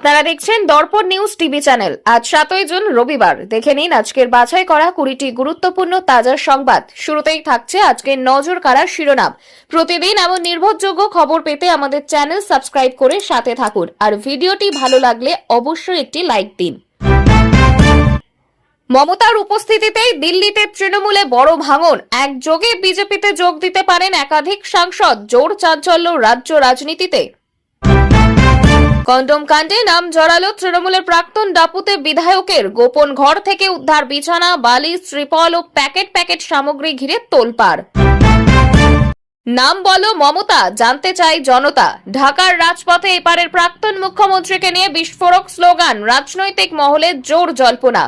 আপনারা দেখছেন দর্পণ news TV channel. আজ 7 জুন রবিবার। দেখে নিন আজকের বাছাই করা 20টি গুরুত্বপূর্ণ তাজা সংবাদ। শুরুতেই থাকছে আজকের নজর কাড়া শিরোনাম। প্রতিদিন এমন নির্ভরযোগ্য খবর পেতে আমাদের চ্যানেল সাবস্ক্রাইব করে সাথে থাকুন। আর ভিডিওটি ভালো লাগলে অবশ্যই একটি লাইক দিন। মমতার উপস্থিতিতেই দিল্লিতে তৃণমূলে বড় ভাঙন। একযোগে বিজেপিতে যোগ দিতে পারেন একাধিক সাংসদ। জোর চাঞ্চল্য রাজ্য রাজনীতিতে। কন্ডম কাণ্ডে নাম জড়ালো তৃণমূলের প্রাক্তন ডাপুতে বিধায়কের। গোপন ঘর থেকে উদ্ধার বিছানা, বালিশ, ত্রিপল ও প্যাকেট সামগ্রী ঘিরে তোলপাড়। নাম বলো মমতা, জানতে চাই জনতা। ঢাকার রাজপথে এপারের প্রাক্তন মুখ্যমন্ত্রীকে নিয়ে বিস্ফোরক স্লোগান। রাজনৈতিক মহলে জোর জল্পনা।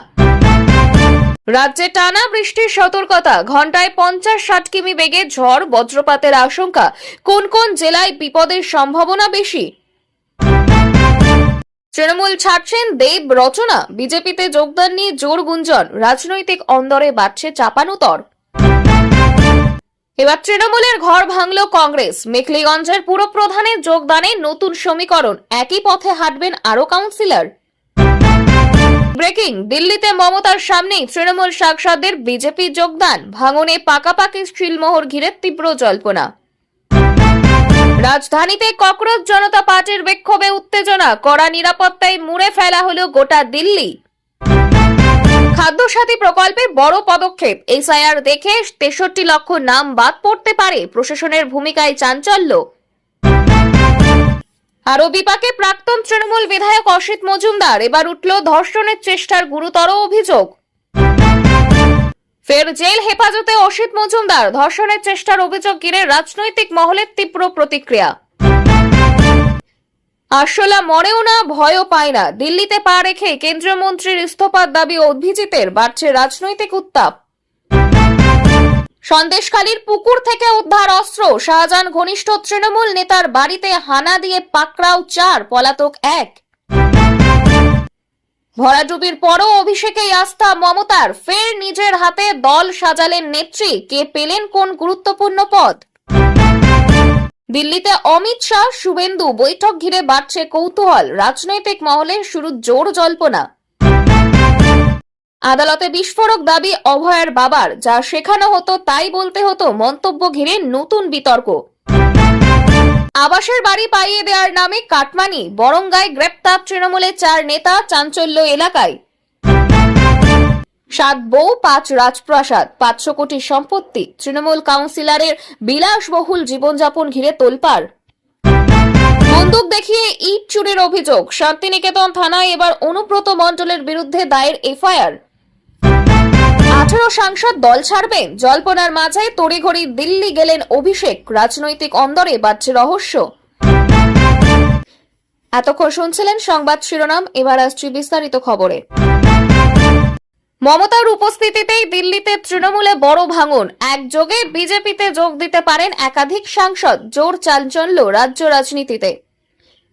রাজ্যে টানা বৃষ্টির সতর্কতা। ঘন্টায় 50-60 কিমি বেগে ঝড়, বজ্রপাতের আশঙ্কা। কোন কোন জেলায় বিপদের সম্ভাবনা বেশি? তৃণমূল ছাড়ছেন দেব রচনা। বিজেপিতে যোগদান নিয়ে জোর গুঞ্জন। রাজনৈতিক অন্দরে বাড়ছে চাপানুতর। এবার তৃণমূলের ঘর ভাঙল কংগ্রেস। মেখলিগঞ্জের পুরপ্রধানে যোগদানে নতুন সমীকরণ। একই পথে হাঁটবেন আরো কাউন্সিলর। ব্রেকিং, দিল্লিতে মমতার সামনেই তৃণমূল সাংসদদের বিজেপি যোগদান। ভাঙনে পাকাপাকি শিলমোহর ঘিরে তীব্র জল্পনা। রাজধানীতে ককরোচ জনতা পার্টির বিক্ষোভে উত্তেজনা। কড়া নিরাপত্তায় মুড়ে ফেলা হলো গোটা দিল্লি। খাদ্যসাথী প্রকল্পে বড় পদক্ষেপ। এসআইআর দেখে 63 লক্ষ নাম বাদ পড়তে পারে। প্রশাসনের ভূমিকায় চাঞ্চল্য। আরও বিপাকে প্রাক্তন তৃণমূল বিধায়ক অসিত মজুমদার। এবার উঠল ধর্ষণের চেষ্টার গুরুতর অভিযোগ। ফের জেল হেফাজতে অসিত মজুমদার। ধর্ষণের চেষ্টার অভিযোগ ঘিরে রাজনৈতিক মহলের তীব্র প্রতিক্রিয়া। আরশোলা মরেও না, ভয়ও পায় না। দিল্লিতে পা রেখে কেন্দ্রীয় মন্ত্রীর ইস্তফার দাবি অভিজিতের। বাড়ছে রাজনৈতিক উত্তাপ। সন্দেশখালীর পুকুর থেকে উদ্ধার অস্ত্র। শাহজাহান ঘনিষ্ঠ তৃণমূল নেতার বাড়িতে হানা দিয়ে পাকড়াও 4, পলাতক 1। ভরাডুবির পরও অভিষেকেই আস্থা মমতার। ফের নিজের হাতে দল সাজালেন নেত্রী। কে পেলেন কোন গুরুত্বপূর্ণ পদ? দিল্লিতে অমিত শাহ শুভেন্দু বৈঠক ঘিরে বাড়ছে কৌতূহল। রাজনৈতিক মহলে শুরু জোর জল্পনা। আদালতে বিস্ফোরক দাবি অভয়ের বাবার। যা শেখানো হতো তাই বলতে হতো। মন্তব্য ঘিরে নতুন বিতর্ক। আবাসের বাড়ি পাইয়ে দেওয়ার নামে কাটমানি। বরঙ্গায় গ্রেপ্তার তৃণমূলের 4 নেতা। চাঞ্চল্য এলাকায়। 7 বউ 5 রাজপ্রাসাদ, 500 কোটি সম্পত্তি। তৃণমূল কাউন্সিলরের বিলাসবহুল জীবনযাপন ঘিরে তোলপাড়। বন্দুক দেখিয়ে ইট চুরির অভিযোগ। শান্তিনিকেতন থানায় এবার অনুব্রত মণ্ডলের বিরুদ্ধে দায়ের এফআইআর। 18 সাংসদ দল ছাড়বেন। জল্পনার মাঝে তড়িঘড়ি দিল্লি গেলেন অভিষেক। রাজনৈতিক অন্দরে বাড়ছে রহস্য। এতক্ষণ শুনছিলেন সংবাদ শিরোনাম। এবার আসছি বিস্তারিত খবরে। মমতার উপস্থিতিতেই দিল্লিতে তৃণমূলে বড় ভাঙন। একযোগে বিজেপিতে যোগ দিতে পারেন একাধিক সাংসদ। জোর চাঞ্চল্য রাজ্য রাজনীতিতে।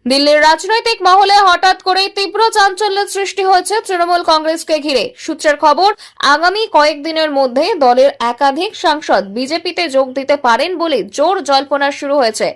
দিল্লির রাজনৈতিক মহলে হঠাৎ করেই তীব্র চাঞ্চল্যের সৃষ্টি হয়েছে তৃণমূল কংগ্রেসকে ঘিরে। সূত্রের খবর, আগামী কয়েকদিনের মধ্যে দলের একাধিক সাংসদ বিজেপিতে যোগ দিতে পারেন বলে জোর জল্পনা শুরু হয়েছে।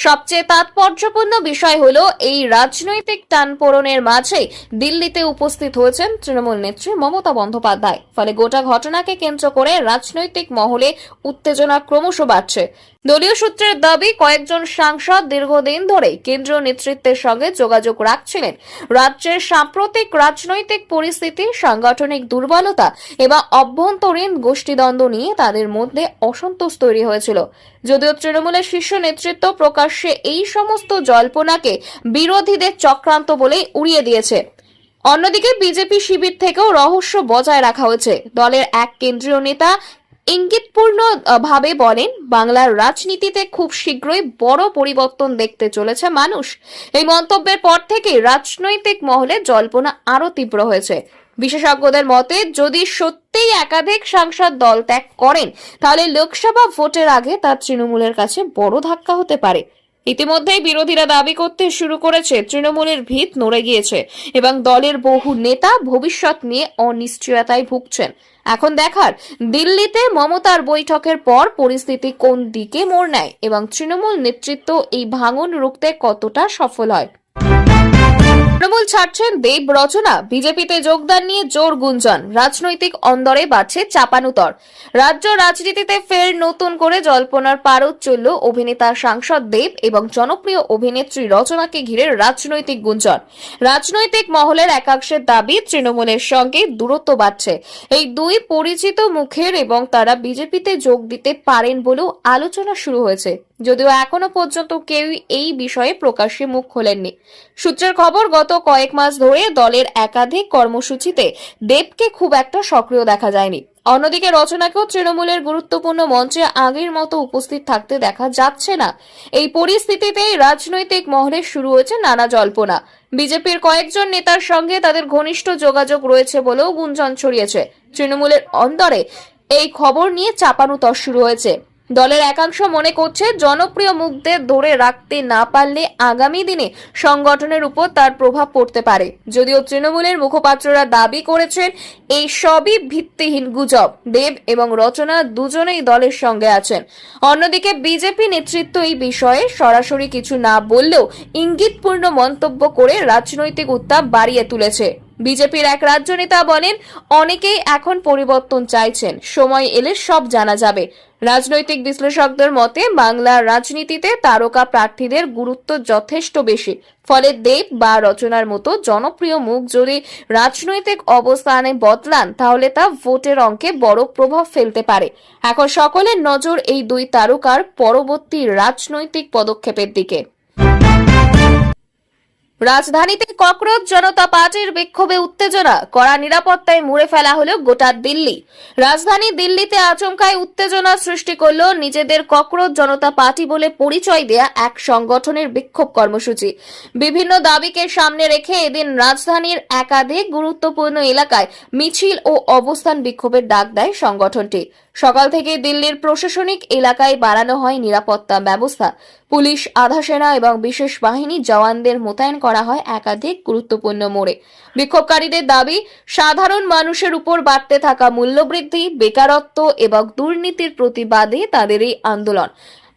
সবচেয়ে তাৎপর্যপূর্ণ বিষয় হলো, এই রাজনৈতিক টানপোড়েনের মাঝে দিল্লিতে উপস্থিত হয়েছেন তৃণমূল নেত্রী মমতা বন্দ্যোপাধ্যায়। ফলে গোটা ঘটনাকে কেন্দ্র করে রাজনৈতিক মহলে উত্তেজনা ক্রমশ বাড়ছে। দলীয় সূত্রের দাবি, কয়েকজন সাংসদ দীর্ঘদিন ধরে কেন্দ্রীয় নেতৃত্বের সঙ্গে যোগাযোগ রাখছিলেন। রাজ্যের সাম্প্রতিক রাজনৈতিক পরিস্থিতি, সাংগঠনিক দুর্বলতা এবং অভ্যন্তরীণ গোষ্ঠীদ্বন্দ্ব নিয়ে তাদের মধ্যে অসন্তোষ তৈরি হয়েছিল। যদিও তৃণমূলের শীর্ষ নেতৃত্ব প্রকাশ্যে এই সমস্ত জল্পনাকে বিরোধীদের চক্রান্ত বলেই উড়িয়ে দিয়েছে। অন্যদিকে বিজেপি শিবির থেকেও রহস্য বজায় রাখা হয়েছে। দলের এক কেন্দ্রীয় নেতা ইঙ্গিতপূর্ণ ভাবে বলেন, বাংলার রাজনীতিতে খুব শীঘ্রই বড় পরিবর্তন দেখতে চলেছে মানুষ। এই মন্তব্যের পর থেকে রাজনৈতিক মহলে জল্পনা আরো তীব্র হয়েছে। বিশেষজ্ঞদের মতে, যদি সত্যিই একাধিক সাংসদ দল ত্যাগ করেন, তাহলে লোকসভা ভোটের আগে তা তৃণমূলের কাছে বড় ধাক্কা হতে পারে। ইতিমধ্যেই বিরোধীরা দাবি করতে শুরু করেছে তৃণমূলের ভিত নড়ে গিয়েছে এবং দলের বহু নেতা ভবিষ্যৎ নিয়ে অনিশ্চয়তায় ভুগছেন। এখন দেখার, দিল্লিতে মমতার বৈঠকের পর পরিস্থিতি কোন দিকে মোড় নেয় এবং তৃণমূল নেতৃত্ব এই ভাঙন রুখতে কতটা সফল হয়। তৃণমূল ছাড়ছেন দেব রচনা, বিজেপিতে যোগদান নিয়ে জোর গুঞ্জন, রাজনৈতিক অন্দরে বাড়ছে চাপানুতর। রাজ্য রাজনীতিতে ফের নতুন করে জল্পনার পারদ চলল অভিনেতা সাংসদ দেব এবং জনপ্রিয় অভিনেত্রী রচনাকে ঘিরে রাজনৈতিক গুঞ্জন। রাজনৈতিক মহলের একাংশের দাবি তৃণমূলের সঙ্গে দূরত্ব বাড়ছে এই দুই পরিচিত মুখের এবং তারা বিজেপিতে যোগ দিতে পারেন বলেও আলোচনা শুরু হয়েছে, যদিও এখনো পর্যন্ত কেউই এই বিষয়ে প্রকাশ্যে মুখ খোলেননি। সূত্রের খবর, গত কয়েক মাস ধরে দলের একাধিক কর্মসূচিতে দেবকে খুব একটা সক্রিয় দেখা যায়নি। অন্যদিকে রচনাকেও তৃণমূলের গুরুত্বপূর্ণ মঞ্চে আগের মতো উপস্থিত থাকতে দেখা যাচ্ছে না। এই পরিস্থিতিতে রাজনৈতিক মহলে শুরু হয়েছে নানা জল্পনা। বিজেপির কয়েকজন নেতার সঙ্গে তাদের ঘনিষ্ঠ যোগাযোগ রয়েছে বলেও গুঞ্জন ছড়িয়েছে। তৃণমূলের অন্দরে এই খবর নিয়ে চাপানুতর শুরু হয়েছে। দলের একাংশ মনে করছে জনপ্রিয় মুখদের ধরে রাখতে না পারলে আগামী দিনে সংগঠনের উপর তার প্রভাব পড়তে পারে। যদিও তৃণমূলের মুখপাত্ররা দাবি করেছেন এই সবই ভিত্তিহীন গুজব। দেব এবং রচনা দুজনেই দলের সঙ্গে আছেন। অন্যদিকে বিজেপি নেতৃত্ব এই বিষয়ে সরাসরি কিছু না বললেও ইঙ্গিতপূর্ণ মন্তব্য করে রাজনৈতিক উত্তাপ বাড়িয়ে তুলেছে। বিজেপির এক রাজ্য নেতা বলেন, অনেকেই এখন পরিবর্তন চাইছেন, সময় এলে সব জানা যাবে। রাজনৈতিক বিশ্লেষকদের মতে বাংলার রাজনীতিতে তারকা প্রার্থীদের গুরুত্ব যথেষ্ট বেশি। ফলে দেব বা রচনার মতো জনপ্রিয় মুখ যদি রাজনৈতিক অবস্থানে বদলান তাহলে তা ভোটের অঙ্কে বড় প্রভাব ফেলতে পারে। এখন সকলের নজর এই দুই তারকার পরবর্তী রাজনৈতিক পদক্ষেপের দিকে। রাজধানীতে ককরোচ জনতা পার্টির বিক্ষোভে উত্তেজনা, কড়া নিরাপত্তায় মুড়ে ফেলা হলো গোটা দিল্লি। রাজধানী দিল্লিতে আচমকায় উত্তেজনা সৃষ্টি করলো নিজেদের ককরোচ জনতা পার্টি বলে পরিচয় দেয়া এক সংগঠনের বিক্ষোভ কর্মসূচি। বিভিন্ন দাবিকে সামনে রেখে এদিন রাজধানীর একাধিক গুরুত্বপূর্ণ এলাকায় মিছিল ও অবস্থান বিক্ষোভের ডাক দেয় সংগঠনটি। সকাল থেকে দিল্লির প্রশাসনিক এলাকায় বাড়ানো হয় নিরাপত্তা ব্যবস্থা। পুলিশ, আধা সেনা এবং বিশেষ বাহিনী জওয়ানদের মোতায়েন করা হয় একাধিক গুরুত্বপূর্ণ মোড়ে। বিক্ষোভকারীদের দাবি, সাধারণ মানুষের উপর বাড়তে থাকা মূল্যবৃদ্ধি, বেকারত্ব এবং দুর্নীতির প্রতিবাদে তাদের এই আন্দোলন।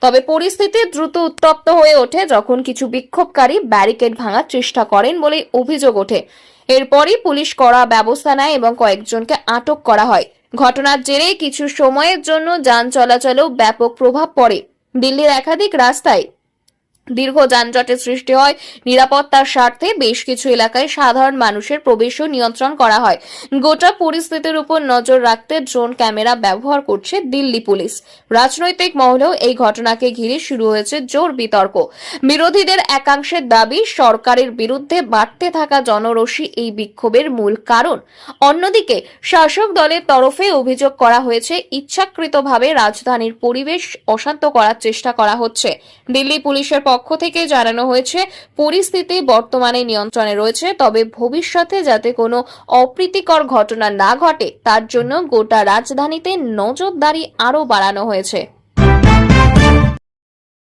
তবে পরিস্থিতি দ্রুত উত্তপ্ত হয়ে ওঠে যখন কিছু বিক্ষোভকারী ব্যারিকেড ভাঙার চেষ্টা করেন বলে অভিযোগ ওঠে। এরপরই পুলিশ কড়া ব্যবস্থা নেয় এবং কয়েকজনকে আটক করা হয়। ঘটনার জেরে কিছু সময়ের জন্য যান চলাচলেও ব্যাপক প্রভাব পড়ে। দিল্লির একাধিক রাস্তায় দীর্ঘ যানজটের সৃষ্টি হয়। নিরাপত্তার স্বার্থে বেশ কিছু এলাকায় সাধারণ মানুষের প্রবেশও নিয়ন্ত্রণ করা হয়। গোটা পরিস্থিতির উপর নজর রাখতে ড্রোন ক্যামেরা ব্যবহার করছে দিল্লি পুলিশ। রাজনৈতিক মহলেও এই ঘটনাকে ঘিরে শুরু হয়েছে জোর বিতর্ক। বিরোধীদের একাংশের দাবি, সরকারের বিরুদ্ধে বাড়তে থাকা জনরোষই এই বিক্ষোভের মূল কারণ। অন্যদিকে শাসক দলের তরফে অভিযোগ করা হয়েছে ইচ্ছাকৃতভাবে রাজধানীর পরিবেশ অশান্ত করার চেষ্টা করা হচ্ছে। দিল্লি পুলিশের পক্ষ থেকে জানানো হয়েছে পরিস্থিতি বর্তমানে নিয়ন্ত্রণে রয়েছে, তবে ভবিষ্যতে যাতে কোনো অপ্রীতিকর ঘটনা না ঘটে তার জন্য গোটা রাজধানীতে নজরদারি আরও বাড়ানো হয়েছে।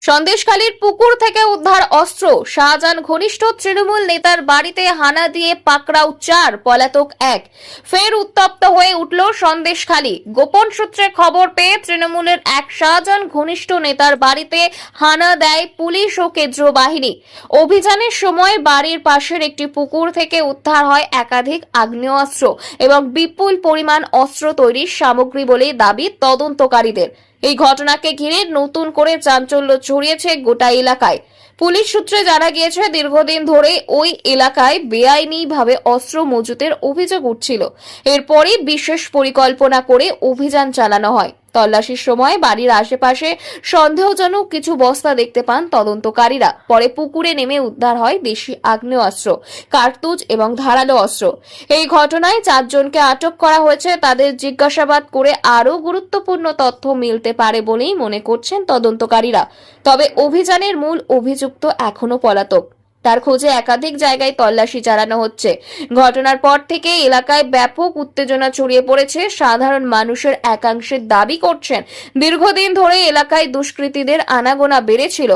সন্দেশখালীর পুকুর থেকে উদ্ধার অস্ত্র, শাহজাহান ঘনিষ্ঠ তৃণমূল নেতার বাড়িতে হানা দিয়ে পাকড়াও 4, পলাতক 1। ফের উত্তপ্ত হয়ে উঠল সন্দেশখালী। গোপন সূত্রে খবর পেয়ে তৃণমূলের এক শাহজাহান ঘনিষ্ঠ নেতার বাড়িতে হানা দেয় পুলিশ ও কেন্দ্রীয় বাহিনী। অভিযানের সময় বাড়ির পাশের একটি পুকুর থেকে উদ্ধার হয় একাধিক আগ্নেয়াস্ত্র এবং বিপুল পরিমাণ অস্ত্র তৈরির সামগ্রী বলে দাবি তদন্তকারীদের। এই ঘটনাকে ঘিরে নতুন করে চাঞ্চল্য ছড়িয়েছে গোটা এলাকায়। পুলিশ সূত্রে জানা গিয়েছে, দীর্ঘদিন ধরে ওই এলাকায় বেআইনিভাবে অস্ত্র মজুতের অভিযোগ উঠছিল। এরপরই বিশেষ পরিকল্পনা করে অভিযান চালানো হয়। তল্লাশির সময় বাড়ির আশেপাশে সন্দেহজনক কিছু বস্তা দেখতে পান তদন্তকারীরা। পরে পুকুরে নেমে উদ্ধার হয় দেশি আগ্নেয়াস্ত্র, কার্তুজ এবং ধারালো অস্ত্র। এই ঘটনায় 4 জনকে আটক করা হয়েছে। তাদের জিজ্ঞাসাবাদ করে আরও গুরুত্বপূর্ণ তথ্য মিলতে পারে বলেই মনে করছেন তদন্তকারীরা। তবে অভিযানের মূল অভিযুক্ত এখনো পলাতক। তার খোঁজে একাধিক জায়গায় তল্লাশি চালানো হচ্ছে। ঘটনার পর থেকে এলাকায় ব্যাপক উত্তেজনা ছড়িয়ে পড়েছে। সাধারণ মানুষের একাংশের দাবি করছেন, দীর্ঘদিন ধরে এলাকায় দুষ্কৃতীদের আনাগোনা বেড়েছিল।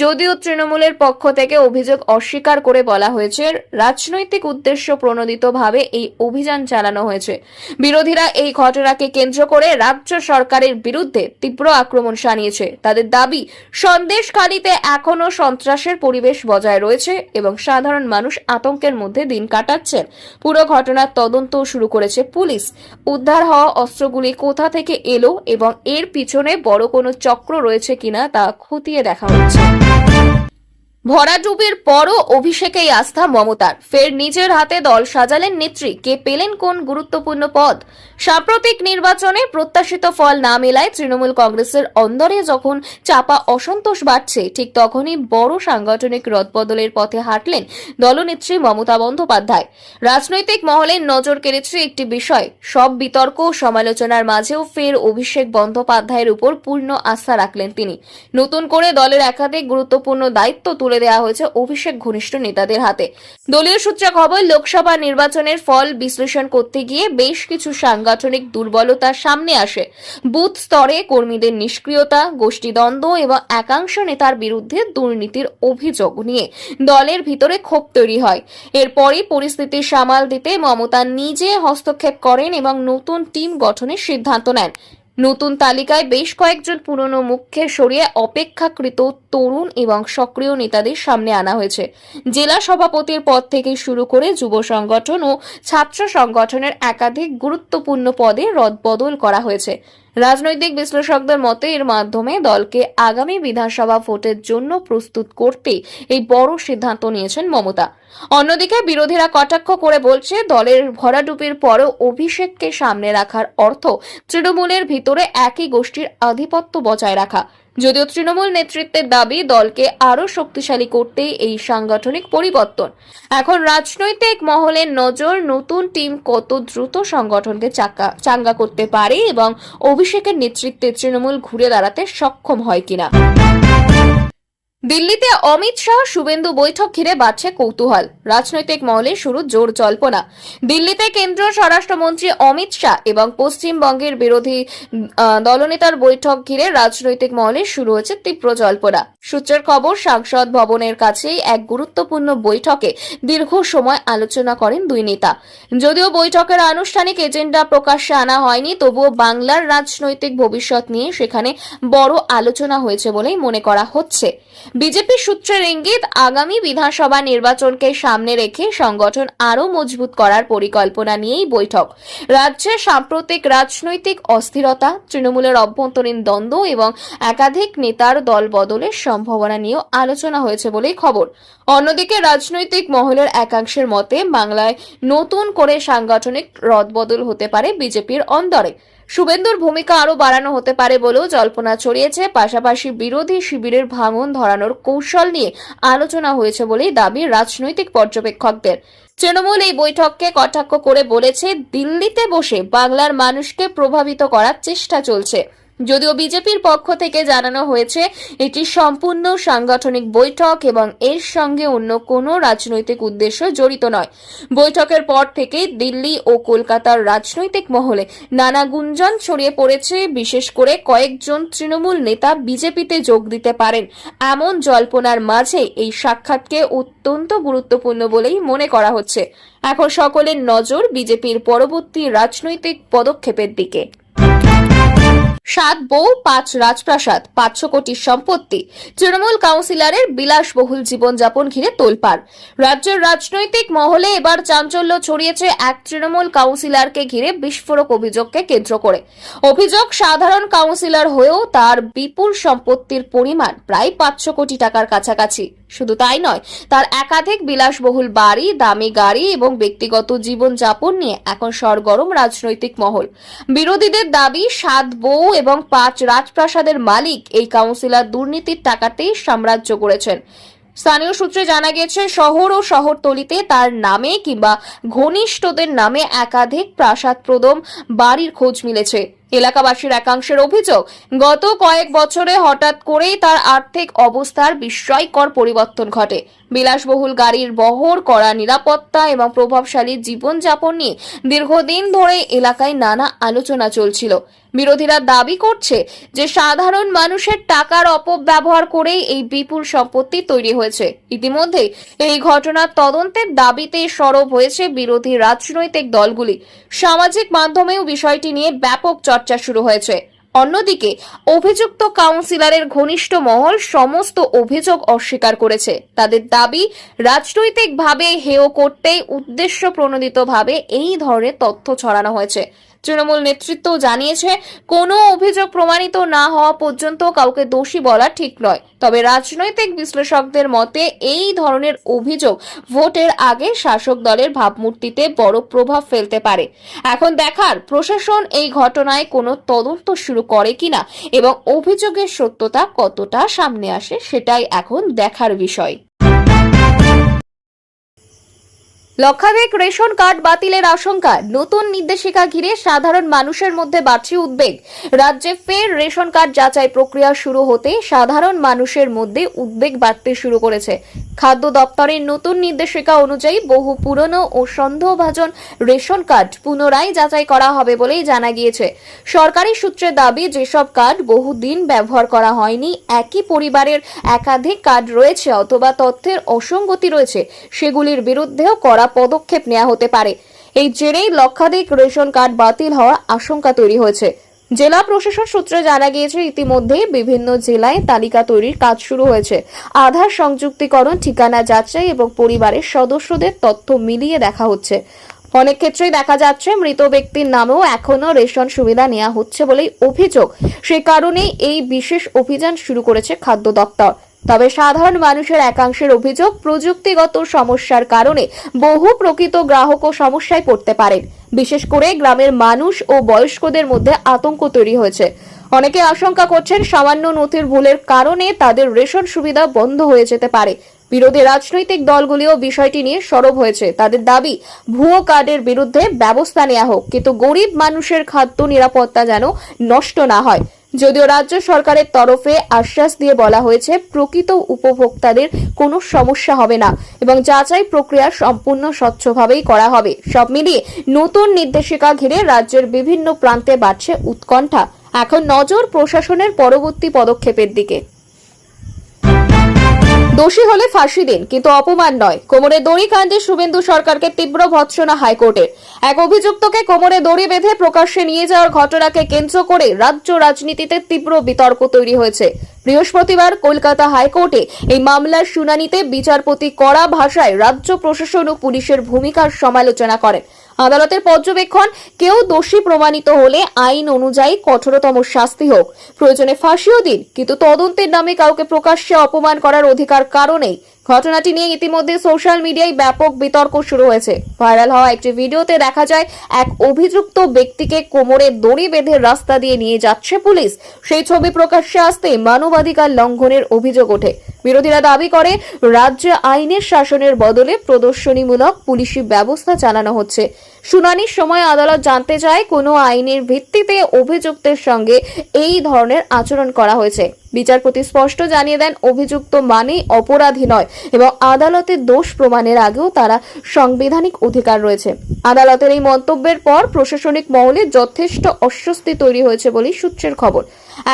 যদিও তৃণমূলের পক্ষ থেকে অভিযোগ অস্বীকার করে বলা হয়েছে রাজনৈতিক উদ্দেশ্য প্রণোদিতভাবে এই অভিযান চালানো হয়েছে। বিরোধীরা এই ঘটনাকে কেন্দ্র করে রাজ্য সরকারের বিরুদ্ধে তীব্র আক্রমণ শানিয়েছে। তাদের দাবি, সন্দেশখালীতে এখনো সন্ত্রাসের পরিবেশ বজায় রয়েছে। হয়েছে এবং সাধারণ মানুষ আতঙ্কের মধ্যে দিন কাটাচ্ছেন। পুরো ঘটনার তদন্ত শুরু করেছে পুলিশ। উদ্ধার হওয়া অস্ত্রগুলি কোথা থেকে এলো এবং এর পিছনে বড় কোনো চক্র রয়েছে কিনা তা খতিয়ে দেখা হচ্ছে। ভরাডুবির পরও অভিষেকেই আস্থা মমতার। ফের নিজের হাতে দল সাজালেন নেত্রী। কে পেলেন কোন গুরুত্বপূর্ণ পদ? সাম্প্রতিক নির্বাচনে প্রত্যাশিত ফল না মেলায় তৃণমূল কংগ্রেসের অন্দরে যখন চাপা অসন্তোষ বাড়ছে, ঠিক তখনই বড় সাংগঠনিক রদবদলের পথে হাঁটলেন দলনেত্রী মমতা বন্দ্যোপাধ্যায়। রাজনৈতিক মহলে নজর কেড়েছে একটি বিষয়। সব বিতর্ক সমালোচনার মাঝেও ফের অভিষেক বন্দ্যোপাধ্যায়ের উপর পূর্ণ আস্থা রাখলেন তিনি। নতুন করে দলের একাধিক গুরুত্বপূর্ণ দায়িত্ব তুলে দেওয়া হয়েছে অভিষেক ঘনিষ্ঠ নেতাদের হাতে। দলীয় সূত্রে খবর, লোকসভা নির্বাচনের ফল বিশ্লেষণ করতে গিয়ে বেশ কিছু সাংগঠনিক দুর্বলতা সামনে আসে। বুথ স্তরে কর্মীদের নিষ্ক্রিয়তা, গোষ্ঠীদ্বন্দ্ব এবং একাংশ নেতার বিরুদ্ধে দুর্নীতির অভিযোগ নিয়ে দলের ভিতরে ক্ষোভ তৈরি হয়। এরপরই পরিস্থিতি সামাল দিতে মমতা নিজে হস্তক্ষেপ করেন এবং নতুন টিম গঠনের সিদ্ধান্ত নেন। নতুন তালিকায় বেশ কয়েকজন পুরনো মুখকে সরিয়ে অপেক্ষাকৃত তরুণ এবং সক্রিয় নেতাদের সামনে আনা হয়েছে। জেলা সভাপতির পদ থেকে শুরু করে যুব সংগঠন ও ছাত্র সংগঠনের একাধিক গুরুত্বপূর্ণ পদে রদবদল করা হয়েছে। রাজনৈতিক বিশ্লেষকদের মতে এর মাধ্যমে দলকে আগামী বিধানসভা ভোটের জন্য প্রস্তুত করতে এই বড় সিদ্ধান্ত নিয়েছেন মমতা। অন্যদিকে বিরোধীরা কটাক্ষ করে বলছে, দলের ভরাডুবির পরেও অভিষেককে সামনে রাখার অর্থ তৃণমূলের ভিতরে একই গোষ্ঠীর আধিপত্য বজায় রাখা। যদিও তৃণমূল নেতৃত্বের দাবি দলকে আরো শক্তিশালী করতেই এই সাংগঠনিক পরিবর্তন। এখন রাজনৈতিক মহলের নজর নতুন টিম কত দ্রুত সংগঠনকে চাঙ্গা করতে পারে এবং অভিষেকের নেতৃত্বে তৃণমূল ঘুরে দাঁড়াতে সক্ষম হয় কিনা। দিল্লিতে অমিত শাহ শুভেন্দু বৈঠক ঘিরে বাড়ছে কৌতূহল। রাজনৈতিক মহলে শুরু জোর জল্পনা। দিল্লিতে কেন্দ্রীয় স্বরাষ্ট্রমন্ত্রী অমিত শাহ এবং পশ্চিমবঙ্গের বিরোধী দলনেতার বৈঠক ঘিরে রাজনৈতিক মহলে শুরু হয়েছে তীব্র জল্পনা। সূত্রের খবর, সংসদ ভবনের কাছেই এক গুরুত্বপূর্ণ বৈঠকে দীর্ঘ সময় আলোচনা করেন দুই নেতা। যদিও বৈঠকের আনুষ্ঠানিক এজেন্ডা প্রকাশ্যে আনা হয়নি, তবুও বাংলার রাজনৈতিক ভবিষ্যৎ নিয়ে সেখানে বড় আলোচনা হয়েছে বলেই মনে করা হচ্ছে। বিজেপি সূত্রের ইঙ্গিত, আগামী বিধানসভা নির্বাচনকে সামনে রেখে সংগঠন আরও মজবুত করার পরিকল্পনা নিয়েই বৈঠক। রাজ্যে সাম্প্রতিক রাজনৈতিক অস্থিরতা, তৃণমূলের অভ্যন্তরীণ দ্বন্দ্ব এবং একাধিক নেতার দল বদলের সম্ভাবনা নিয়েও আলোচনা হয়েছে বলেই খবর। অন্যদিকে রাজনৈতিক মহলের একাংশের মতে বাংলায় নতুন করে সাংগঠনিক রদবদল হতে পারে বিজেপির অন্দরে। শুভেন্দুর ভূমিকা আরো বাড়ানো হতে পারে বলেও জল্পনা ছড়িয়েছে। পাশাপাশি বিরোধী শিবিরের ভাঙন ধরানোর কৌশল নিয়ে আলোচনা হয়েছে বলেই দাবি রাজনৈতিক পর্যবেক্ষকদের। তৃণমূল এই বৈঠককে কটাক্ষ করে বলেছে, দিল্লিতে বসে বাংলার মানুষকে প্রভাবিত করার চেষ্টা চলছে। যদিও বিজেপির পক্ষ থেকে জানানো হয়েছে এটি সম্পূর্ণ সাংগঠনিক বৈঠক এবং এর সঙ্গে অন্য কোনো রাজনৈতিক উদ্দেশ্য জড়িত নয়। বৈঠকের পর থেকে দিল্লি ও কলকাতার রাজনৈতিক মহলে নানা গুঞ্জন ছড়িয়ে পড়েছে। বিশেষ করে কয়েকজন তৃণমূল নেতা বিজেপিতে যোগ দিতে পারেন এমন জল্পনার মাঝে এই সাক্ষাৎকে অত্যন্ত গুরুত্বপূর্ণ বলেই মনে করা হচ্ছে। এখন সকলের নজর বিজেপির পরবর্তী রাজনৈতিক পদক্ষেপের দিকে। 7 বউ 5 রাজপ্রাসাদ 500 কোটির সম্পত্তি, তৃণমূল কাউন্সিলরের বিলাসবহুল জীবনযাপন ঘিরে তোলপাড়। রাজ্যের রাজনৈতিক মহলে এবার চাঞ্চল্য ছড়িয়েছে এক তৃণমূল কাউন্সিলরকে ঘিরে বিস্ফোরক অভিযোগকে কেন্দ্র করে। অভিযোগ, সাধারণ কাউন্সিলর হয়েও তার বিপুল সম্পত্তির পরিমাণ প্রায় 500 কোটি টাকার কাছাকাছি। শুধু তাই নয়, তার একাধিক বিলাসবহুল বাড়ি, দামি গাড়ি এবং ব্যক্তিগত জীবনযাপন নিয়ে এখন সরগরম রাজনৈতিক মহল। বিরোধীদের দাবি, 7 বউ এবং 5 রাজপ্রাসাদের মালিক এই কাউন্সিলর দুর্নীতির টাকাতেই সাম্রাজ্য গড়েছেন। স্থানীয় সূত্রে জানা গেছে, শহর ও শহরতলিতে তার নামে কিংবা ঘনিষ্ঠদের নামে একাধিক প্রাসাদপ্রদম বাড়ির খোঁজ মিলেছে। এলাকাবাসীর একাংশের অভিযোগ, গত কয়েক বছরে হঠাৎ করেই তার আর্থিক অবস্থার বিস্ময়কর পরিবর্তন ঘটে। বিলাসবহুল গাড়ির বহর, কড়া নিরাপত্তা এবং প্রভাবশালী জীবনযাপন নিয়ে দীর্ঘদিন ধরে এলাকায় নানা আলোচনা চলছিল। বিরোধীরা দাবি করছে যে সাধারণ মানুষের টাকার অপব্যবহার করেই এই বিপুল সম্পত্তি তৈরি হয়েছে। ইতিমধ্যে এই ঘটনার তদন্তের দাবিতে সরব হয়েছে বিরোধী রাজনৈতিক দলগুলি। সামাজিক মাধ্যমেও বিষয়টি নিয়ে ব্যাপক চর্চা শুরু হয়েছে। অন্যদিকে অভিযুক্ত কাউন্সিলরের ঘনিষ্ঠ মহল সমস্ত অভিযোগ অস্বীকার করেছে। তাদের দাবি, রাজনৈতিকভাবে হেয় করতে উদ্দেশ্য প্রণোদিতভাবে এই ধরনের তথ্য ছড়ানো হয়েছে। তৃণমূল নেতৃত্ব জানিয়েছে, কোনো অভিযোগ প্রমাণিত না হওয়া পর্যন্ত কাউকে দোষী বলা ঠিক নয়। তবে রাজনৈতিক বিশ্লেষকদের মতে এই ধরনের অভিযোগ ভোটের আগে শাসক দলের ভাবমূর্তিতে বড় প্রভাব ফেলতে পারে। এখন দেখার প্রশাসন এই ঘটনায় কোনো তদন্ত শুরু করে কিনা এবং অভিযোগের সত্যতা কতটা সামনে আসে সেটাই এখন দেখার বিষয়। লক্ষাধিক রেশন কার্ড বাতিলের আশঙ্কা, নতুন নির্দেশিকা ঘিরে সাধারণ মানুষের মধ্যে বাড়ছে উদ্বেগ। রাজ্যে ফের রেশন কার্ড যাচাই প্রক্রিয়া শুরু হতে সাধারণ মানুষের মধ্যে উদ্বেগ বাড়তে শুরু করেছে। খাদ্য দপ্তরের নতুন নির্দেশিকা অনুযায়ী বহু পুরনো ও সন্দেহভাজন রেশন কার্ড পুনরায় যাচাই করা হবে বলেই জানা গিয়েছে। সরকারি সূত্রে দাবি, যেসব কার্ড বহুদিন ব্যবহার করা হয়নি, একই পরিবারের একাধিক কার্ড রয়েছে অথবা তথ্যের অসঙ্গতি রয়েছে, সেগুলির বিরুদ্ধেও করা পদক্ষেপ নেওয়া হতে পারে। এই জেরেই লক্ষাধিক রেশন কার্ড বাতিল হওয়ার আশঙ্কা তৈরি হয়েছে। জেলা প্রশাসন সূত্রে জানা গিয়েছে, ইতিমধ্যেই বিভিন্ন জেলায় তালিকা তৈরির কাজ শুরু হয়েছে। আধার সংযুক্তিকরণ, ঠিকানা যাচাই এবং পরিবারের সদস্যদের তথ্য মিলিয়ে দেখা হচ্ছে। অনেক ক্ষেত্রেই দেখা যাচ্ছে মৃত ব্যক্তির নামেও এখনো রেশন সুবিধা নেওয়া হচ্ছে বলেই অভিযোগ। সেই কারণেই এই বিশেষ অভিযান শুরু করেছে খাদ্য দপ্তর। তবে সাধারণ মানুষের একাংশের অভিযোগ, প্রযুক্তিগত সমস্যার কারণে বহু প্রকৃত গ্রাহকও সমস্যায় পড়তে পারেন। বিশেষ করে গ্রামের মানুষ ও বয়স্কদের মধ্যে আতঙ্ক তৈরি হয়েছে। অনেকে আশঙ্কা করছেন, সামান্য নথির ভুলের কারণে তাদের রেশন সুবিধা বন্ধ হয়ে যেতে পারে। বিরোধী রাজনৈতিক দলগুলিও বিষয়টি নিয়ে সরব হয়েছে। তাদের দাবি, ভুয়ো কার্ডের বিরুদ্ধে ব্যবস্থা নেওয়া হোক, কিন্তু গরিব মানুষের খাদ্য নিরাপত্তা যেন নষ্ট না হয়। যদিও রাজ্য সরকারের তরফে আশ্বাস দিয়ে বলা হয়েছে, প্রকৃত উপভোক্তাদের কোনো সমস্যা হবে না এবং যাচাই প্রক্রিয়া সম্পূর্ণ স্বচ্ছভাবেই করা হবে। সব মিলিয়ে নতুন নির্দেশিকা ঘিরে রাজ্যের বিভিন্ন প্রান্তে বাড়ছে উৎকণ্ঠা। এখন নজর প্রশাসনের পরবর্তী পদক্ষেপের দিকে। দোষী হলে ফাঁসি দিন, কিন্তু অপমান নয়। কোমরে দড়ি কাণ্ডে শুভেন্দু সরকারকে তীব্র ভৎসনা হাইকোর্টের। এক অভিযুক্তকে কোমরে দড়ি বেঁধে প্রকাশ্যে নিয়ে যাওয়ার ঘটনাকে কেন্দ্র করে রাজ্য রাজনীতিতে তীব্র বিতর্ক তৈরি হয়েছে। বৃহস্পতিবার কলকাতা হাইকোর্টে এই মামলার শুনানিতে বিচারপতি কড়া ভাষায় রাজ্য প্রশাসন ও পুলিশের ভূমিকার সমালোচনা করেন। আদালতের পর্যবেক্ষণ, কেউ দোষী প্রমাণিত হলে আইন অনুযায়ী কঠোরতম শাস্তি হোক, প্রয়োজনে ফাঁসিও দিন, কিন্তু তদন্তের নামে কাউকে প্রকাশ্যে অপমান করার অধিকার কারণেই। ঘটনাটি নিয়ে ইতিমধ্যে সোশ্যাল মিডিয়ায় ব্যাপক বিতর্ক শুরু হয়েছে। ভাইরাল হওয়া একটি ভিডিওতে দেখা যায়, এক অভিযুক্ত ব্যক্তিকে কোমরে দড়ি বেঁধে রাস্তা দিয়ে নিয়ে যাচ্ছে পুলিশ। সেই ছবি প্রকাশ্যে আসতে মানবাধিকার লঙ্ঘনের অভিযোগ ওঠে। বিরোধীরা দাবি করে, রাজ্যে আইনের শাসনের বদলে প্রদর্শনীমূলক পুলিশি ব্যবস্থা চালানো হচ্ছে। শুনানির সময় আদালত জানতে চায়, কোনো আইনের ভিত্তিতে অভিযুক্তের সঙ্গে এই ধরনের আচরণ করা হয়েছে। বিচারপতি স্পষ্ট জানিয়ে দেন, অভিযুক্ত মানেই অপরাধী নয় এবং আদালতের দোষ প্রমাণের আগেও তারা সাংবিধানিক অধিকার রয়েছে। আদালতের এই মন্তব্যের পর প্রশাসনিক মহলে যথেষ্ট অস্বস্তি তৈরি হয়েছে বলেই সূত্রের খবর।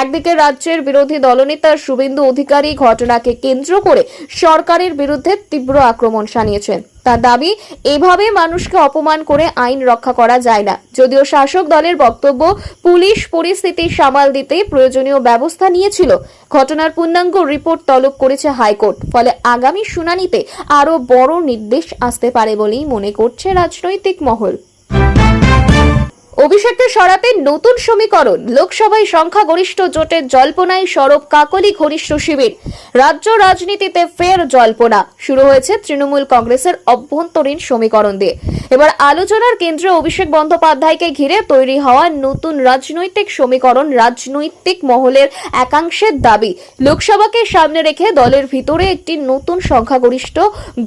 একদিকে রাজ্যের বিরোধী দলনেতা শুভেন্দু অধিকারী ঘটনাকে কেন্দ্র করে সরকারের বিরুদ্ধে তীব্র আক্রমণ শানিয়েছেন। তার দাবি, এভাবে মানুষকে অপমান করে আইন রক্ষা করা যায় না। যদিও শাসক দলের বক্তব্য, পুলিশ পরিস্থিতি সামাল দিতে প্রয়োজনীয় ব্যবস্থা নিয়েছিল। ঘটনার পূর্ণাঙ্গ রিপোর্ট তলব করেছে হাইকোর্ট। ফলে আগামী শুনানিতে আরো বড় নির্দেশ আসতে পারে বলেই মনে করছে রাজনৈতিক মহল। অভিষেককে সরাতে নতুন সমীকরণ, লোকসভায় সংখ্যাগরিষ্ঠ জোটের জল্পনায় সরব কাকলি ঘনিষ্ঠ শিবির। রাজ্য রাজনীতিতে ফের জল্পনা শুরু হয়েছে তৃণমূল কংগ্রেসের অভ্যন্তরীণ সমীকরণ দিয়ে। এবার আলোচনার কেন্দ্রে অভিষেক বন্দ্যোপাধ্যায়কে ঘিরে তৈরি হওয়া নতুন রাজনৈতিক সমীকরণ। রাজনৈতিক মহলের একাংশের দাবি, লোকসভাকে সামনে রেখে দলের ভিতরে একটি নতুন সংখ্যাগরিষ্ঠ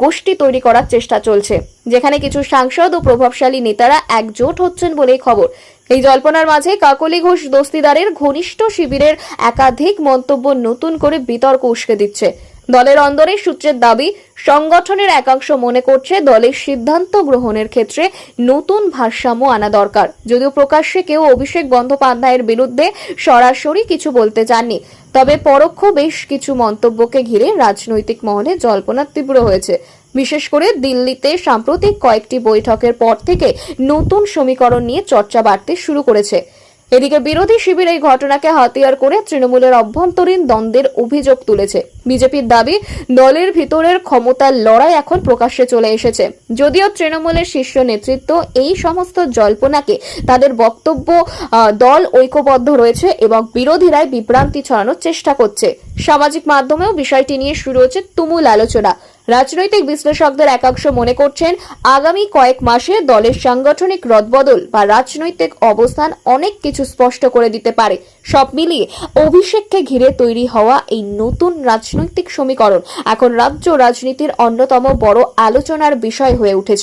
গোষ্ঠী তৈরি করার চেষ্টা চলছে, যেখানে কিছু সাংসদ ও প্রভাবশালী নেতারা একজোট হচ্ছেন বলেই খবর। এই জল্পনার মাঝে কাকলি ঘোষ দস্তিদারের ঘনিষ্ঠ শিবিরের একাধিক মন্তব্য নতুন করে বিতর্ক উস্কে দিচ্ছে। দলের অন্দরের সূত্রের দাবি, সংগঠনের একাংশ মনে করছে দলের সিদ্ধান্ত গ্রহণের ক্ষেত্রে নতুন ভারসাম্য আনা দরকার। যদিও প্রকাশ্যে কেউ অভিষেক বন্দ্যোপাধ্যায়ের বিরুদ্ধে সরাসরি কিছু বলতে চাননি, তবে পরোক্ষ বেশ কিছু মন্তব্যকে ঘিরে রাজনৈতিক মহলে জল্পনা তীব্র হয়েছে। বিশেষ করে দিল্লিতে সাম্প্রতিক কয়েকটি বৈঠকের পর থেকে নতুন সমীকরণ নিয়ে চর্চা বাড়তে শুরু করেছে। এদিকে বিরোধী শিবির এই ঘটনাকে হাতিয়ার করে তৃণমূলের অভ্যন্তরীণ দ্বন্দ্বের অভিযোগ তুলেছে। বিজেপির দাবি, দলের ভিতরের ক্ষমতার লড়াই এখন প্রকাশ্যে চলে এসেছে। যদিও তৃণমূলের শীর্ষ নেতৃত্ব এই সমস্ত জল্পনাকে তাদের বক্তব্য দল ঐক্যবদ্ধ রয়েছে এবং বিরোধীরাই বিভ্রান্তি ছড়ানোর চেষ্টা করছে। সামাজিক মাধ্যমেও বিষয়টি নিয়ে শুরু হচ্ছে তুমুল আলোচনা। রাজনৈতিক বিশ্লেষকদের একাংশ মনে করছেন, আগামী কয়েক মাসে দলের সাংগঠনিক রদবদল বা রাজনৈতিক অবস্থান অনেক কিছু স্পষ্ট করে দিতে পারে। সব মিলিয়ে অভিষেককে ঘিরে তৈরি হওয়া এই নতুন রাজনৈতিক সমীকরণ এখন রাজ্য রাজনীতির অন্যতম বড় আলোচনার বিষয় হয়ে উঠেছে।